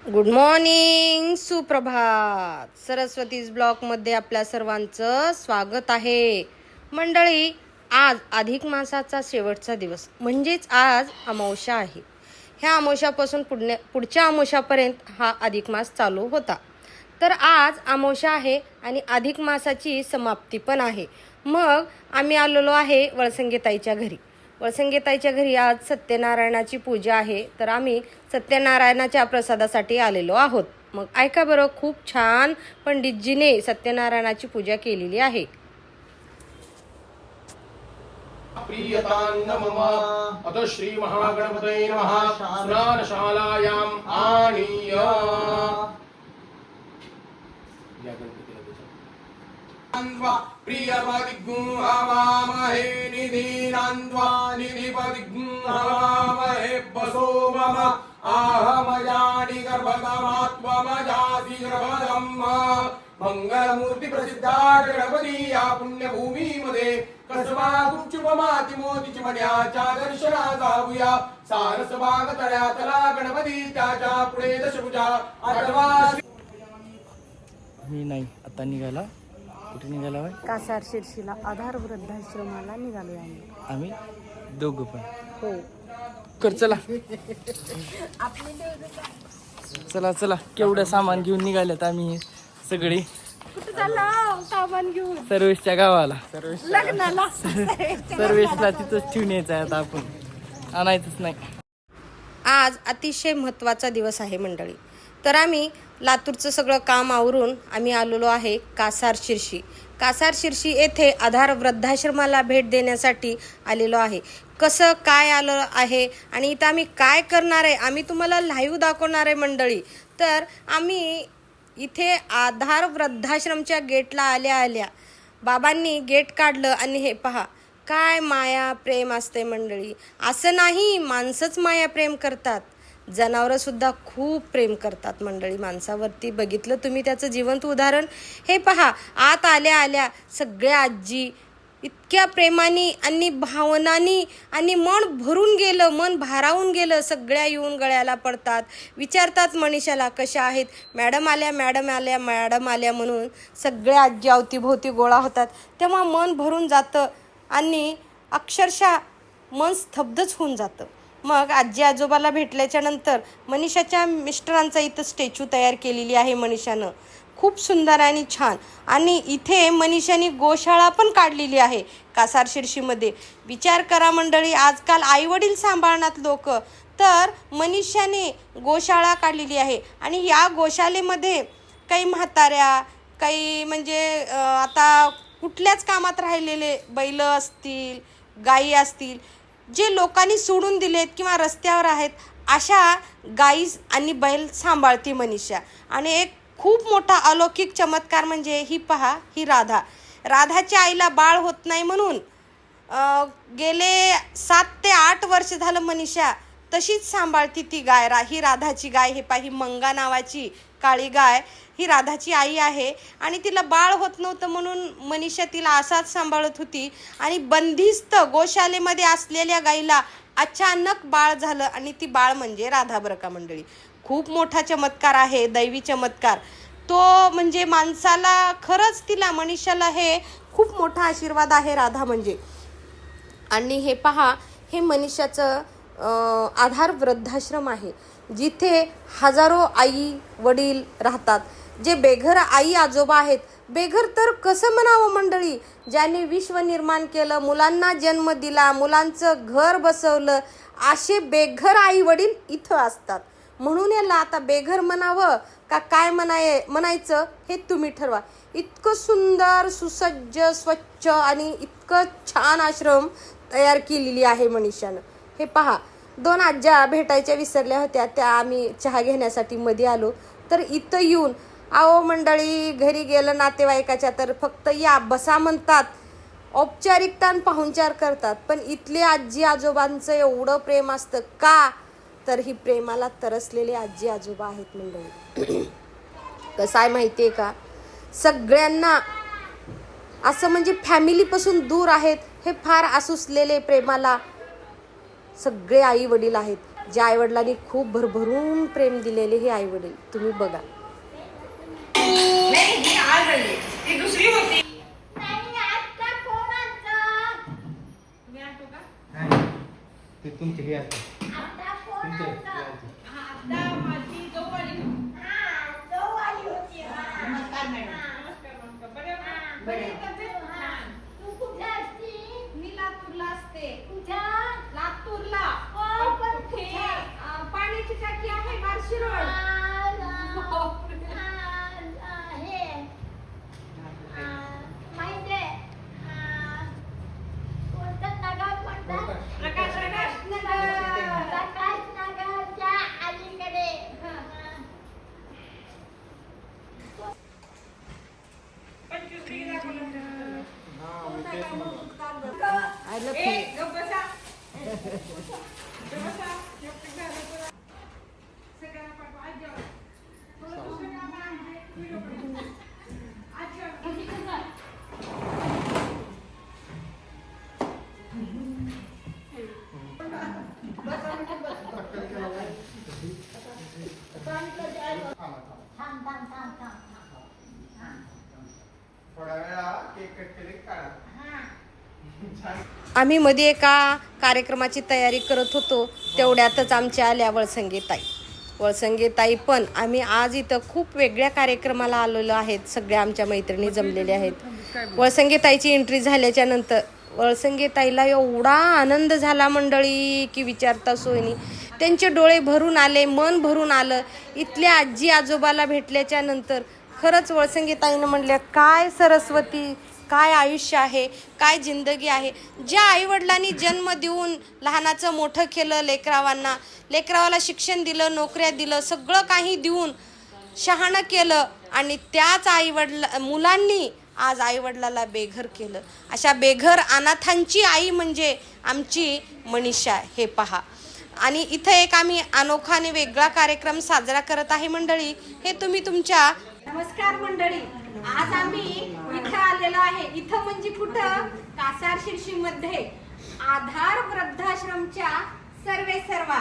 Good morning, सुप्रभात. सरस्वतीज ब्लॉकमध्ये आपल्या सर्वांचं स्वागत आहे. मंडळी, आज अधिक मासाचा शेवटचा दिवस म्हणजेच आज अमावस्या आहे. ह्या अमावस्यापासून पुढच्या अमावस्यापर्यंत हा अधिक मास चालू होता. तर आज अमावस्या आहे आणि अधिक मासाची समाप्ती पण आहे. मग आम्ही आलेलो आहे वळसंगीताईच्या घरी. वळसंगीताईच्या घरी आज सत्यनारायणाची पूजा आहे, तर आम्ही सत्यनारायणाच्या प्रसादासाठी आलेलो आहोत. मग ऐका बरं, खूप छान पंडितजीने सत्यनारायणाची पूजा केलेली आहे. प्रियतान्न मम अत श्री महागणपतये नमः. स्नानशालायाम् आनीय प्रियपदिग्गुं हवामहे निधिनान्त्वा निधिपदिग्गुं हवामहे वसो मम आहमयानि गर्भगमात्वमजासि गर्भदम्. मंगलमूर्ती प्रसिद्धा गणपती या पुण्यभूमीमध्ये कसबा गुपचुपमाती मोतीची मण्याच्या दर्शना जाऊया. सारसबाग तळ्यातला गणपती त्याच्या पुढे दशभुजा आठवा. मी नाही आता निघाला. कुठे निघाला होय? कासार शिर्षीला आधार वृद्धाश्रमाला निघालो आम्ही दोघं पण. हो, कर चला चला चला. केवढं सामान घेऊन निघालेत आम्ही सगळे. कुठे चालला सामान घेऊन? सर्वेशच्या गावाला. लग्नाला. सर्वेशला तिथंच ठेवून यायचं आहे आता, आपण आणायचंच नाही. आज अतिशय महत्त्वाचा दिवस आहे मंडळी. तर आम्ही लातूरचं सगळं काम आवरून आम्ही आलेलो आहे कासार शिर्शी. कासार शिर्शी येथे आधार वृद्धाश्रमाला भेट देण्यासाठी आलेलो आहे. कसं काय आलं आहे आणि इथं आम्ही काय करणार आहे आम्ही तुम्हाला लाईव्ह दाखवणार आहे मंडळी. तर आम्ही इथे आधार वृद्धाश्रमच्या गेटला आल्या बाबांनी गेट काढलं आणि हे पहा काय माया प्रेम असते मंडळी. असं नाही माणसंच माया प्रेम करतात, जनावरं सुद्धा खूप प्रेम करतात मंडळी माणसावरती. बघितलं तुम्ही त्याचं जिवंत उदाहरण. हे पहा, आत आल्या सगळ्या आजी इतक्या प्रेमाने आणि भावनांनी आणि मन भरून गेलं, मन भारावून गेलं. सगळ्या येऊन गळ्याला पडतात, विचारतात मनीषाला कशा आहेत. मॅडम आल्या मॅडम आल्या मॅडम आल्या म्हणून सगळ्या आजी अवतीभोवती गोळा होतात. तेव्हा मन भरून जातं आणि अक्षरशः मन स्तब्धच होऊन जातं. मग आजी आजोबाला भेटल्याच्या नंतर मनीषाच्या मिस्टरांचा इथं स्टॅच्यू तयार केलेली आहे मनीषानं, खूप सुंदर आणि छान. आणि इथे मनीषाने गोशाळा पण काढलेली आहे कासार शिर्शीमध्ये. विचार करा मंडळी, आजकाल आईवडील सांभाळणार लोक, तर मनीषाने गोशाळा काढलेली आहे. आणि या गोशाळेमध्ये काही म्हाताऱ्या, काही म्हणजे आता कुठल्याच कामात राहिलेले बैल असतील, गायी असतील, जे लोकांनी सोडून दिलेत किंवा रस्त्यावर आहेत, अशा गाई आणि बैल सांभाळते मनीषा. आणि एक खूप मोठा अलौकिक चमत्कार म्हणजे ही पहा, ही राधाच्या आईला बाळ होत नाही म्हणून गेले 7 ते 8 वर्ष झालं मनीषा तशीच सांभाळती ती गाय. ही राधाची गाय. हे पहा, ही मंगा नावाची काळी गाय ही राधाची आई आहे. आणि तिला बाळ होत नव्हतं म्हणून मनीषा तिला असाच सांभाळत होती. आणि बंदिस्त गोशालेमध्ये असलेल्या गाईला अचानक बाळ झालं आणि ती बाळ म्हणजे राधा बरं का मंडळी. खूप मोठा चमत्कार आहे, दैवी चमत्कार तो. म्हणजे माणसाला खरंच तिला मनीषाला हे खूप मोठा आशीर्वाद आहे राधा म्हणजे. आणि हे पहा, हे मनीषाचं आधार वृद्धाश्रम आहे, जिथे हजारो आई वडील राहतात, जे बेघर आई आजोबा आहेत. बेघर तर कसं म्हणावं मंडळी, ज्याने विश्व निर्माण केलं, मुलांना जन्म दिला, मुलांचं घर बसवलं, असे बेघर आई वडील इथं असतात. म्हणून याला आता बेघर म्हणावं का काय म्हणायचं हे तुम्ही ठरवा. इतकं सुंदर, सुसज्ज, स्वच्छ आणि इतकं छान आश्रम तयार केलेली आहे मनीषानं. हे पहा, 2 आज्या भेटायच्या विसरल्या होत्या, त्या आम्ही चहा घेण्यासाठी मध्ये आलो. तर इथं येऊन अहो मंडळी, घरी गेलं नातेवाईकाच्या तर फक्त या बसा म्हणतात, औपचारिकता पाहुणचार करतात. पण इथले आजी आजोबांचं एवढं प्रेम असतं का, तर ही प्रेमाला तरसलेले आजी आजोबा आहेत मंडळी. कसं आहे माहिती आहे का, सगळ्यांना असं म्हणजे फॅमिलीपासून दूर आहेत, हे फार आसुसलेले प्रेमाला सगळे आई वडील आहेत. ज्या आईवडिलांनी खूप भरभरून प्रेम दिलेले हे आईवडील तुम्ही बघा. ते तुमचे हे असते तुमचे मी लातूरला असते. लातूरला पाण्याची टाकी आहे बार्शी रोड. थोडा वेळा केक कट केले काढा. आम्ही मध्ये एका कार्यक्रमाची तयारी करत होतो तेवढ्यातच आमच्या आल्या वळसंगे ताई पण आम्ही आज इथं खूप वेगळ्या कार्यक्रमाला आलेलो आहेत. सगळ्या आमच्या मैत्रिणी जमलेल्या आहेत. वळसंगे ताईची एंट्री झाल्याच्या नंतर वळसंगे ताईला एवढा आनंद झाला मंडळी की विचारता सोय नाही. त्यांचे डोळे भरून आले, मन भरून आलं. इथल्या आजी आजोबाला भेटल्याच्या नंतर खरंच वळसंगे ताईनं म्हणल्या काय सरस्वती, काय आयुष्य आहे, काय जिंदगी आहे. ज्या आईवडिलांनी जन्म देऊन लहानाचं मोठं केलं, लेकरावाला शिक्षण दिलं, नोकऱ्या दिलं, सगळं काही देऊन शहाणं केलं आणि त्याच मुलांनी आज आईवडिलाला बेघर केलं. अशा बेघर अनाथांची आई म्हणजे आमची मनीषा. हे पहा. आणि इथं एक आम्ही अनोखा आणि वेगळा कार्यक्रम साजरा करत आहे मंडळी. हे तुम्ही तुमच्या नमस्कार मंडळी. आज आम्ही इथं आलेलो आहे. इथं म्हणजे कुठं? कासार शिर्शी मध्ये आधार वृद्धाश्रमच्या सर्वा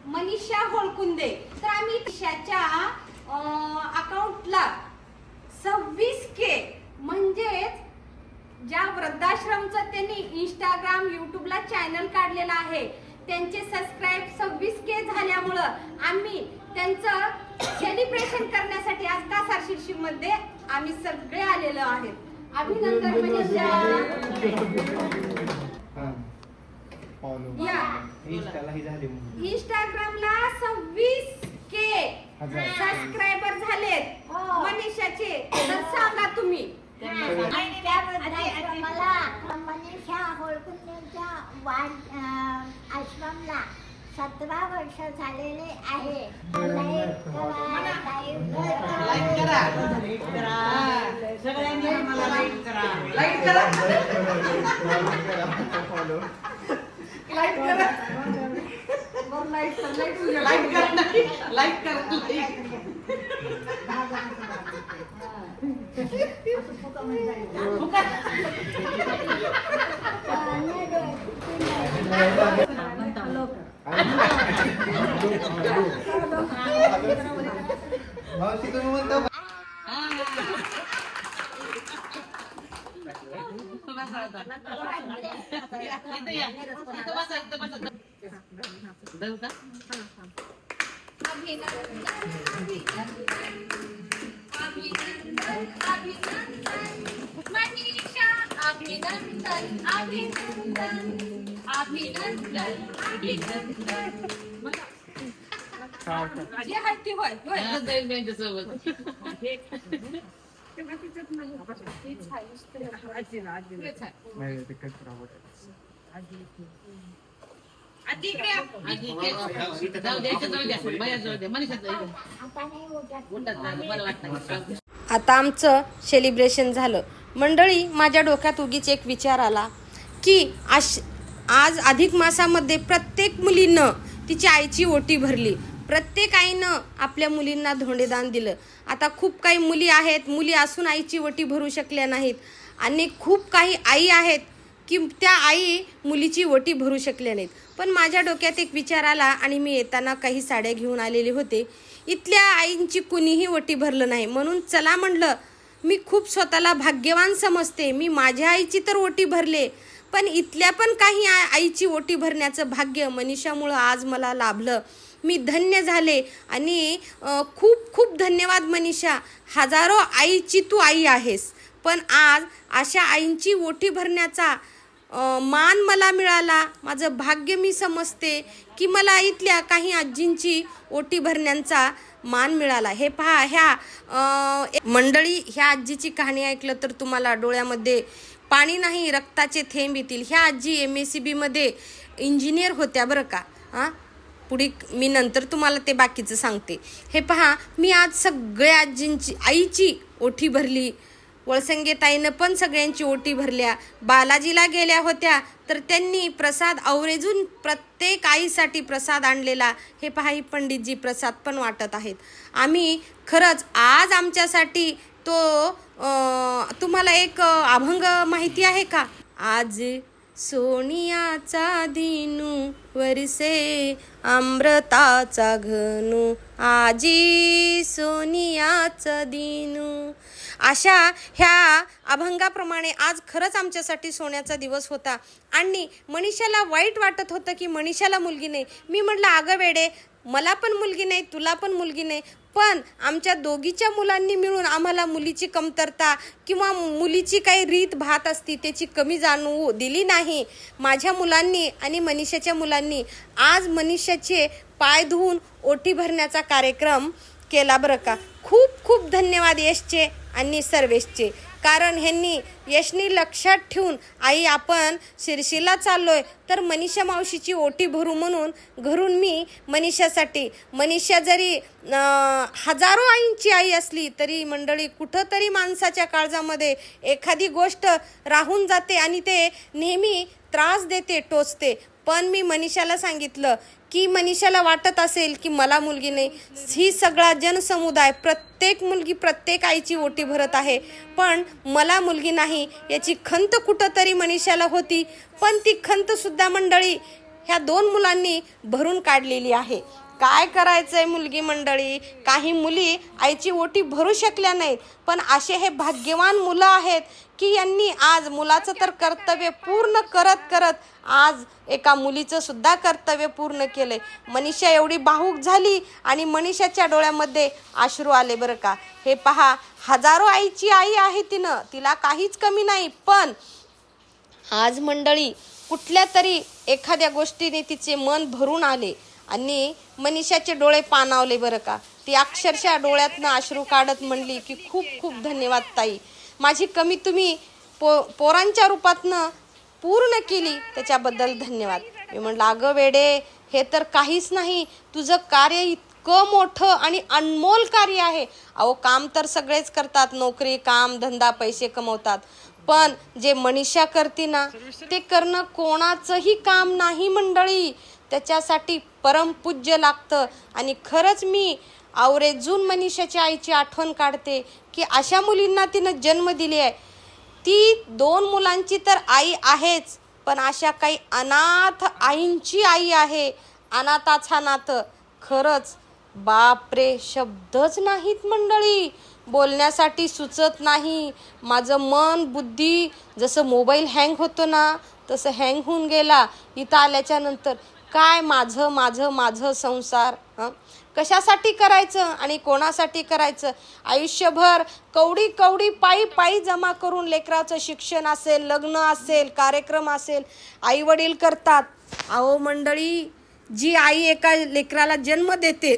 मनीषा होळकुंदे. तर आम्ही मनीषाच्या अकाउंटला 26K म्हणजेच ज्या वृद्धाश्रमचं त्यांनी इंस्टाग्राम यूट्यूबला चॅनल काढलेला आहे त्यांचे सबस्क्राईब 26K झाल्यामुळं आम्ही त्यांचं सेलिब्रेशन करण्यासाठी आज कासार शिर्शी मध्ये आम्ही सगळे आलेलो आहेत. अभिनंदन मनीषा. इंस्टाग्रामला 26K सबस्क्रायबर झालेत मनीषाचे. तर सांगा तुम्ही. मला मनीषा होळकुंदेच्या आश्रमला 17 वर्ष झालेले आहे. आता आमचं सेलिब्रेशन झालं मंडळी. माझ्या डोक्यात उगीच एक विचार आला की आज अधिक मासामध्ये प्रत्येक मुलीनं तिच्या आईची ओटी भरली. प्रत्येक आईनं आपल्या मुलींना धोंडेदान दिलं. आता खूप काही मुली आहेत, मुली असून आईची ओटी भरू शकल्या नाहीत आणि खूप काही आई आहेत की त्या आई मुलीची ओटी भरू शकल्या नाहीत. पण माझ्या डोक्यात एक विचार आला आणि मी येताना काही साड्या घेऊन आलेले होते. इथल्या आईंची कुणीही ओटी भरलं नाही. म्हणून चला म्हणलं, मी खूप स्वतःला भाग्यवान समजते. मी माझ्या आईची तर ओटी भरले, पण इथल्या पण काही आईची ओटी भरण्याचं भाग्य मनीषामुळं आज मला लाभलं. मी धन्य झाले आणि खूप खूप धन्यवाद मनीषा. हजारो आईची तू आई आहेस, पण आज अशा आईंची ओटी भरण्याचा मान मला मिळाला. माझं भाग्य मी समजते की मला इथल्या काही आजींची ओटी भरण्याचा मान मिळाला. हे पहा, ह्या मंडळी, ह्या आजीची कहाणी ऐकलं तर तुम्हाला डोळ्यामध्ये पाणी नाही, रक्ताचे थेंब येतील. ह्या आजी MSCB मध्ये इंजिनियर होत्या बरं का. पुढे मी नंतर तुम्हाला ते बाकीचं सांगते. हे पहा, मी आज सगळ्या आजींची आईची ओटी भरली. वळसंगे ताईनं पण सगळ्यांची ओटी भरल्या. बालाजीला गेल्या होत्या तर त्यांनी प्रसाद आवर्जून प्रत्येक आईसाठी प्रसाद आणलेला. हे पहा, ही पंडितजी प्रसाद पण वाटत आहेत. आम्ही खरंच आज आमच्यासाठी तो तुम्हाला एक अभंग माहिती आहे का? आज सोनियाचा दिनू वरसे अमृताचा घनू, आजी सोनियाचा दिनू. अशा ह्या अभंगाप्रमाणे आज खरंच आमच्यासाठी सोन्याचा दिवस होता. आणि मनीषाला वाईट वाटत होतं की मनीषाला मुलगी नाही. मी म्हटलं, अगं वेडे, मला पण मुलगी नाही, तुला पण मुलगी नाही, पण आमच्या दोघीच्या मुलांनी मिळून आम्हाला मुलीची कमतरता किंवा मुलीची काही रीत भात असती त्याची कमी जाणवू दिली नाही. माझ्या मुलांनी आणि मनीषाच्या मुलांनी आज मनीषाचे पाय धुवून ओटी भरण्याचा कार्यक्रम केला बरं का. खूप खूप धन्यवाद यशचे आणि सर्वेशचे. कारण ह्यांनी यशनी लक्षात ठेवून, आई आपण शिर्शीला चाललोय तर मनीषा मावशीची ओटी भरू म्हणून घरून मी मनीषासाठी, मनीषा जरी हजारो आईंची आई असली तरी मंडळी कुठंतरी माणसाच्या काळजामध्ये एखादी गोष्ट राहून जाते आणि ते नेहमी त्रास देते, टोचते. पण मी मनीषाला सांगितलं की मनीषाला वाटत असेल की मला मुलगी नाही, ही सगळा जनसमुदाय, प्रत्येक मुलगी प्रत्येक आईची ओटी भरत आहे, पण मला मुलगी नाही याची खंत कुठंतरी मनीषाला होती. पण ती खंत सुद्धा मंडळी ह्या 2 मुलांनी भरून काढलेली आहे. काय करायचंय मुलगी मंडळी, काही मुली आईची ओटी भरू शकल्या नाहीत, पण असे हे भाग्यवान मुलं आहेत की यांनी आज मुलाचं तर कर्तव्य पूर्ण करत करत आज एका मुलीचं सुद्धा कर्तव्य पूर्ण केलंय. मनीषा एवढी भावूक झाली आणि मनीषाच्या डोळ्यामध्ये अश्रू आले बरं का. हे पहा, हजारो आईची आई आहे तिला काहीच कमी नाही, पण आज मंडळी कुठल्या तरी एखाद्या गोष्टीने तिचे मन भरून आले आणि मनीषाचे डोळे पाणावले बरं का. ती अक्षरशः डोळ्यातनं अश्रू काढत म्हणली की खूप खूप धन्यवाद ताई, माझी कमी तुम्ही पोरांच्या रूपातनं पूर्ण केली, त्याच्याबद्दल धन्यवाद. मी म्हटलं, अगं वेडे, हे तर काहीच नाही, तुझं कार्य इतकं मोठं आणि अनमोल कार्य आहे. अहो, काम तर सगळेच करतात, नोकरी, काम, धंदा, पैसे कमवतात, पण जे मनीषा करते ना ते करणं कोणाचंही काम नाही मंडळी. त्याच्यासाठी परमपूज्य लागतं. आणि खरंच मी आवर्जून मनीषाच्या आईची आठवण काढते की अशा मुलींना तिनं जन्म दिली आहे. ती 2 मुलांची तर आई आहेच, पण अशा काही अनाथ आईंची आई आहे. अनाथाचा नाथ खरंच बापरे, शब्दच नाहीत मंडळी, बोलण्यासाठी सुचत नाही. माझं मन बुद्धी जसं मोबाईल हँग होतो ना तसं हँग होऊन गेला इथं आल्याच्या नंतर. काय माझं माझं माझं संसार कशासाठी करायचं आणि कोणासाठी करायचं? आयुष्यभर कवडी कवडी पायी पायी जमा करून लेकराचं शिक्षण असेल, लग्न असेल, कार्यक्रम असेल, आई वडील करतात. अहो मंडळी, जी आई एका लेकराला जन्म देते,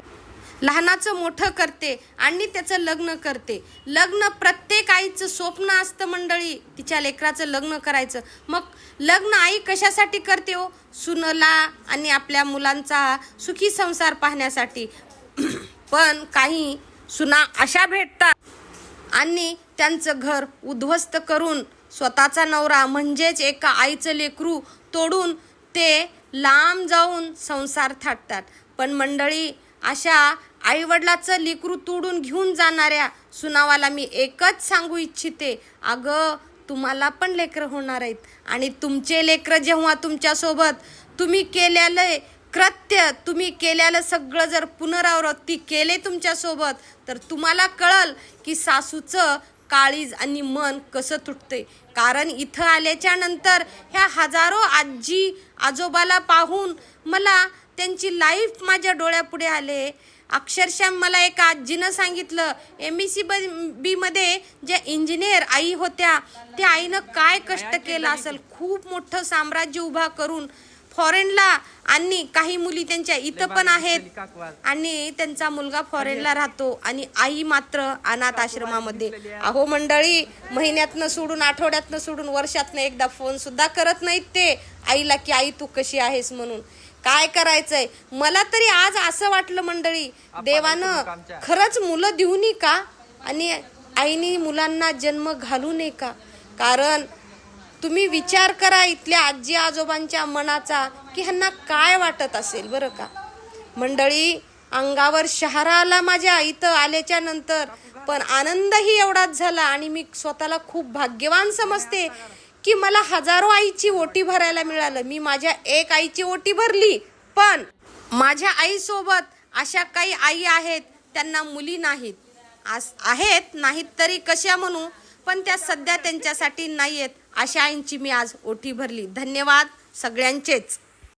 लहानाचं मोठं करते आणि त्याचं लग्न करते. लग्न प्रत्येक आईचं स्वप्न असतं मंडळी, तिच्या लेकराचं लग्न करायचं. मग लग्न आई कशासाठी करते हो? सुनला आणि आपल्या मुलांचा सुखी संसार पाहण्यासाठी. पण काही सुना अशा भेटतात आणि त्यांचं घर उद्ध्वस्त करून स्वतःचा नवरा म्हणजेच एका आईचं लेकरू तोडून ते लांब जाऊन संसार थाटतात. पण मंडळी, अशा आईवडिलाचं लेकरू तोडून घेऊन जाणाऱ्या सुनावाला मी एकच सांगू इच्छिते, अगं तुम्हाला पण लेकरं होणार आहेत आणि तुमचे लेकरं जेव्हा तुमच्यासोबत तुम्ही केलेलं कृत्य, तुम्ही केलेलं सगळं जर पुनरावृत्ती केले तुमच्यासोबत, तर तुम्हाला कळल की सासूचं काळीज आणि मन कसं तुटते. कारण इथं आल्याच्या नंतर ह्या हजारो आजी आजोबाला पाहून मला त्यांची लाईफ माझ्या डोळ्यापुढे आले. अक्षरशः मला एका आजीनं सांगितलं, MECB मध्ये ज्या इंजिनियर आई होत्या त्या आईनं काय कष्ट केलं असेल, खूप मोठं साम्राज्य उभा करून फॉरेनला, आणि काही मुली त्यांच्या इथं पण आहेत आणि त्यांचा मुलगा फॉरेनला राहतो आणि आई मात्र अनाथ आश्रमामध्ये. अहो मंडळी, महिन्यातनं सोडून, आठवड्यातनं सोडून, वर्षातनं एकदा फोन सुद्धा करत नाहीत ते आईला की आई तू कशी आहेस म्हणून. काय करायचंय, मला तरी आज असं वाटलं मंडळी, देवानं खरंच मुलं देऊ नये का आणि आईने मुलांना जन्म घालू नये का. कारण तुम्ही विचार करा इथल्या आजी आजोबांच्या मनाचा की ह्यांना काय वाटत असेल बरं का. मंडळी, अंगावर शहारा आला माझ्या इथं आल्याच्या नंतर, पण आनंदही एवढाच झाला आणि मी स्वतःला खूप भाग्यवान समजते की मला हजारो आईची ओटी भरायला मिळालं. मी माझ्या एक आईची ओटी भरली, पण माझ्या आईसोबत अशा काही आई आहेत त्यांना मुली नाहीत, आहेत नाहीत तरी कशा म्हणू, पण त्या सध्या त्यांच्यासाठी नाही आहेत. अशा आईंची मी आज ओटी भरली. धन्यवाद सगळ्यांचेच.